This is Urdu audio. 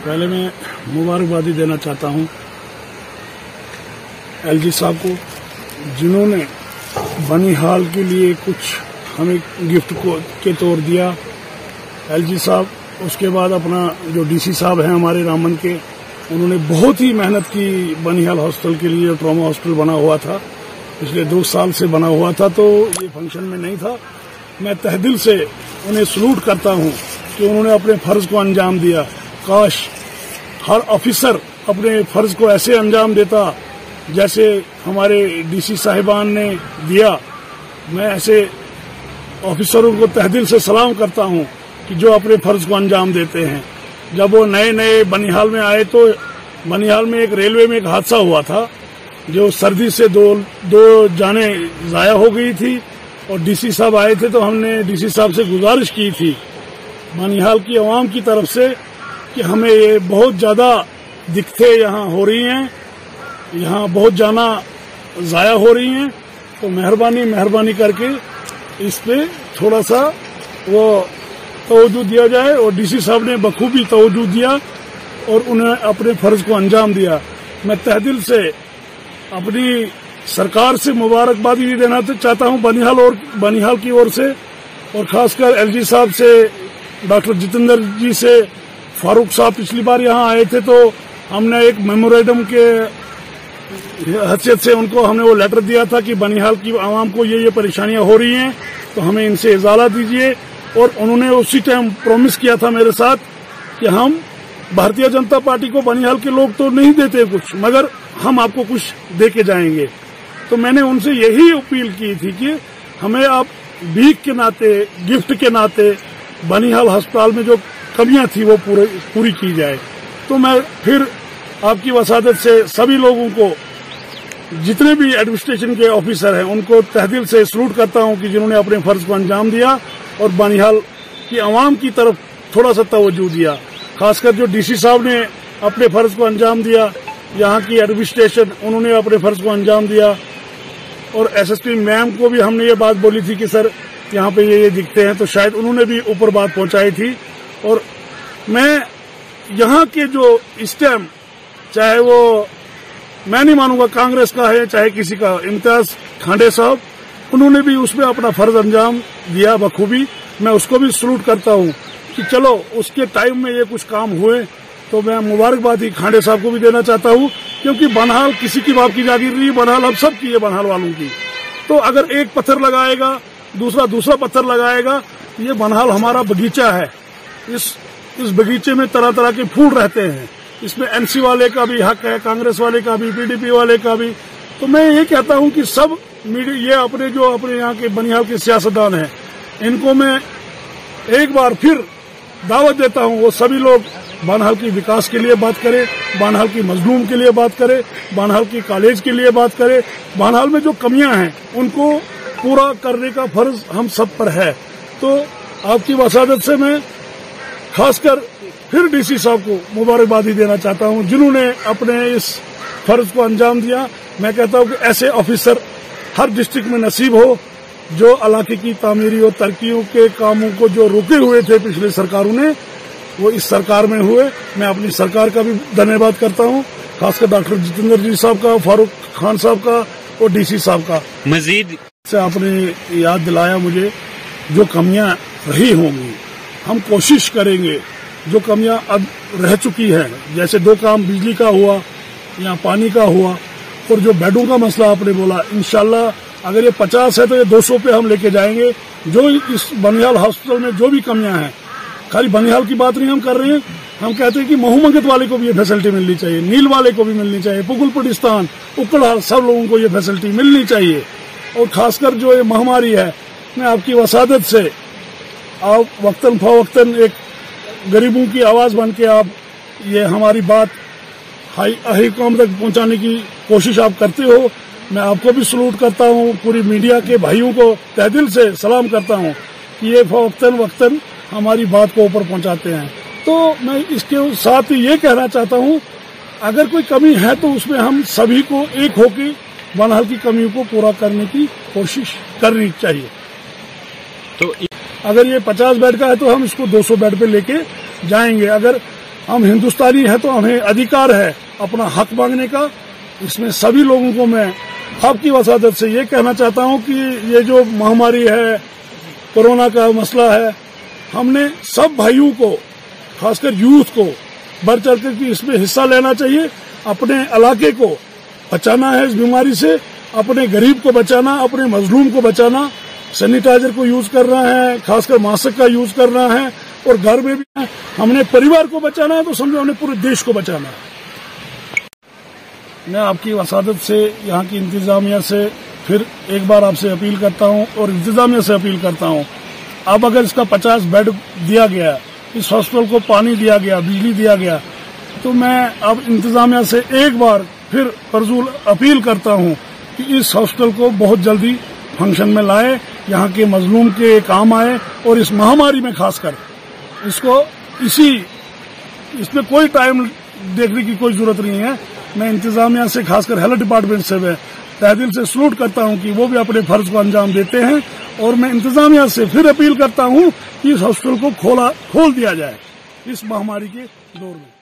پہلے میں مبارکبادی دینا چاہتا ہوں ایل جی صاحب کو، جنہوں نے بنیحال کے لیے کچھ ہمیں گفٹ کے طور دیا۔ ایل جی صاحب، اس کے بعد اپنا جو ڈی سی صاحب ہیں ہمارے رامن کے، انہوں نے بہت ہی محنت کی بنیحال ہاسپٹل کے لیے۔ ٹراما ہاسپٹل بنا ہوا تھا، پچھلے 2 سال سے بنا ہوا تھا، تو یہ فنکشن میں نہیں تھا۔ میں تہ دل سے انہیں سلوٹ کرتا ہوں کہ انہوں نے اپنے فرض کو انجام دیا۔ کاش ہر آفیسر اپنے فرض کو ایسے انجام دیتا جیسے ہمارے ڈی سی صاحبان نے دیا۔ میں ایسے آفیسروں کو تہ دل سے سلام کرتا ہوں کہ جو اپنے فرض کو انجام دیتے ہیں۔ جب وہ نئے بنیحال میں آئے تو بنیحال میں ایک ریلوے میں ایک حادثہ ہوا تھا، جو سردی سے دو جانیں ضائع ہو گئی تھی، اور ڈی سی صاحب آئے تھے تو ہم نے ڈی سی صاحب سے گزارش کی تھی بنیحال کی عوام کی طرف سے کہ ہمیں یہ بہت زیادہ دقتیں یہاں ہو رہی ہیں، یہاں بہت جانا ضائع ہو رہی ہیں، تو مہربانی کر کے اس پہ تھوڑا سا وہ توجہ دیا جائے۔ اور ڈی سی صاحب نے بخوبی توجہ دیا اور انہیں اپنے فرض کو انجام دیا۔ میں تہ دل سے اپنی سرکار سے مبارکبادی بھی دینا چاہتا ہوں بنیحال کی اور سے، اور خاص کر ایل جی صاحب سے، ڈاکٹر جتیندر جی سے، فاروق صاحب پچھلی بار یہاں آئے تھے تو ہم نے ایک میمورینڈم کے حیثیت سے ان کو ہم نے وہ لیٹر دیا تھا کہ بنیحال کی عوام کو یہ پریشانیاں ہو رہی ہیں تو ہمیں ان سے ازالہ دیجیے، اور انہوں نے اسی ٹائم پرومس کیا تھا میرے ساتھ کہ ہم بھارتیہ جنتا پارٹی کو بنیحال کے لوگ تو نہیں دیتے کچھ، مگر ہم آپ کو کچھ دے کے جائیں گے۔ تو میں نے ان سے یہی اپیل کی تھی کہ ہمیں آپ بھیک کے ناطے، گفٹ کے ناطے بنیحال ہسپتال میں جو کمیاں تھیں وہ پوری کی جائے۔ تو میں پھر آپ کی وسادت سے سبھی لوگوں کو، جتنے بھی ایڈمنسٹریشن کے آفیسر ہیں، ان کو تہ دل سے سلوٹ کرتا ہوں کہ جنہوں نے اپنے فرض کو انجام دیا اور بنیحال کی عوام کی طرف تھوڑا سا توجہ دیا۔ خاص کر جو ڈی سی صاحب نے اپنے فرض کو انجام دیا، یہاں کی ایڈمنسٹریشن انہوں نے اپنے فرض کو انجام دیا، اور ایس ایس پی میم کو بھی ہم نے یہ بات بولی تھی کہ سر یہاں پہ یہ دکھتے ہیں، تو شاید انہوں نے بھی اوپر بات پہنچائی تھی۔ اور میں یہاں کے جو اس ٹائم، چاہے وہ میں نہیں مانوں گا کانگریس کا ہے چاہے کسی کا، امتیاز کھانڈے صاحب، انہوں نے بھی اس میں اپنا فرض انجام دیا بخوبی۔ میں اس کو بھی سلوٹ کرتا ہوں کہ چلو اس کے ٹائم میں یہ کچھ کام ہوئے، تو میں مبارکبادی کھانڈے صاحب کو بھی دینا چاہتا ہوں، کیونکہ بنیحال کسی کی باپ کی جاگیر نہیں، بنیحال ہم سب کی ہے، بنیحال والوں کی۔ تو اگر ایک پتھر لگائے گا دوسرا پتھر لگائے گا، یہ بنیحال ہمارا باغیچہ ہے، اس باغیچے میں طرح طرح کے پھول رہتے ہیں، اس میں این سی والے کا بھی حق ہے، کانگریس والے کا بھی، پی ڈی پی والے کا بھی۔ تو میں یہ کہتا ہوں کہ سب یہ اپنے یہاں کے بنیحال کے سیاستدان ہیں، ان کو میں ایک بار پھر دعوت دیتا ہوں، وہ سبھی لوگ بنیحال کی وکاس کے لیے بات کرے، بنیحال کی مظلوم کے لیے بات کرے، بنیحال کی کالج کے لیے بات کرے۔ بنیحال میں جو کمیاں ہیں ان کو پورا کرنے کا فرض ہم سب پر ہے۔ تو آپ کی وسادت سے میں خاص کر پھر ڈی سی صاحب کو مبارکبادی دینا چاہتا ہوں، جنہوں نے اپنے اس فرض کو انجام دیا۔ میں کہتا ہوں کہ ایسے آفیسر ہر ڈسٹرکٹ میں نصیب ہو، جو علاقے کی تعمیری اور ترقیوں کے کاموں کو جو رکے ہوئے تھے پچھلے سرکاروں نے، وہ اس سرکار میں ہوئے۔ میں اپنی سرکار کا بھی دھنیہ واد کرتا ہوں، خاص کر ڈاکٹر جتیندر جی صاحب کا، فاروق خان صاحب کا اور ڈی سی صاحب کا۔ مزید سے آپ نے یاد دلایا مجھے، جو کمیاں رہی ہوں گی ہم کوشش کریں گے، جو کمیاں اب رہ چکی ہیں، جیسے 2 کام بجلی کا ہوا یا پانی کا ہوا، اور جو بیڈوں کا مسئلہ آپ نے بولا، انشاءاللہ اگر یہ 50 ہے تو یہ 200 پہ ہم لے کے جائیں گے۔ جو اس بنیحال ہاسپٹل میں جو بھی کمیاں ہیں، خالی بنیحال کی بات نہیں ہم کر رہے ہیں، ہم کہتے ہیں کہ مہو منگت والے کو بھی یہ فیسلٹی ملنی چاہیے، نیل والے کو بھی ملنی چاہیے، پگل پٹستان، اکڑا، سب لوگوں کو یہ فیسلٹی ملنی چاہیے۔ اور خاص کر جو یہ مہاماری ہے، میں آپ کی وسادت سے، آپ وقتاً فوقتاً ایک غریبوں کی آواز بن کے آپ یہ ہماری بات ہائی قوم تک پہنچانے کی کوشش آپ کرتے ہو۔ میں آپ کو بھی سلوٹ کرتا ہوں، پوری میڈیا کے بھائیوں کو تہ دل سے سلام کرتا ہوں کہ یہ وقتاً ہماری بات کو اوپر پہنچاتے ہیں۔ تو میں اس کے ساتھ یہ کہنا چاہتا ہوں، اگر کوئی کمی ہے تو اس میں ہم سبھی کو ایک ہو کے بنیحال کی کمیوں کو پورا کرنے کی کوشش کرنی چاہیے۔ تو اگر یہ 50 بیڈ کا ہے تو ہم اس کو 200 بیڈ پہ لے کے جائیں گے۔ اگر ہم ہندوستانی ہیں تو ہمیں ادھیکار ہے اپنا حق مانگنے کا. اس میں سبھی لوگوں کو میں آپ کی وسادت سے یہ کہنا چاہتا ہوں کہ یہ جو مہاماری ہے، کورونا کا مسئلہ ہے، ہم نے سب بھائیوں کو، خاص کر یوتھ کو بڑھ چڑھ کر اس میں حصہ لینا چاہیے. اپنے علاقے کو بچانا ہے اس بیماری سے، اپنے غریب کو بچانا، اپنے مظلوم کو بچانا. سینیٹائزر کو یوز کرنا ہے، خاص کر ماسک کا یوز کرنا ہے، اور گھر میں بھی ہم نے پریوار کو بچانا ہے تو سمجھو ہم نے پورے دیش کو بچانا ہے. میں آپ کی وسادت سے، یہاں کی انتظامیہ سے پھر ایک بار آپ سے اپیل کرتا ہوں اور انتظامیہ سے اپیل کرتا ہوں، اب اگر اس کا 50 بیڈ دیا گیا، اس ہاسپٹل کو پانی دیا گیا، بجلی دیا گیا، تو میں اب انتظامیہ سے ایک بار پھر پرزور اپیل کرتا ہوں کہ اس ہاسپٹل کو بہت جلدی فنکشن میں لائے، یہاں کے مظلوم کے کام آئے، اور اس مہاماری میں خاص کر اس کو اس میں کوئی ٹائم دیکھنے کی کوئی ضرورت نہیں ہے. میں انتظامیہ سے، خاص کر ہیلتھ ڈپارٹمنٹ سے میں تہ دل سے سلوٹ کرتا ہوں کہ وہ بھی اپنے فرض کو انجام دیتے ہیں، اور میں انتظامیہ سے پھر اپیل کرتا ہوں کہ اس ہاسپٹل کو کھول دیا جائے اس مہاماری کے دور میں.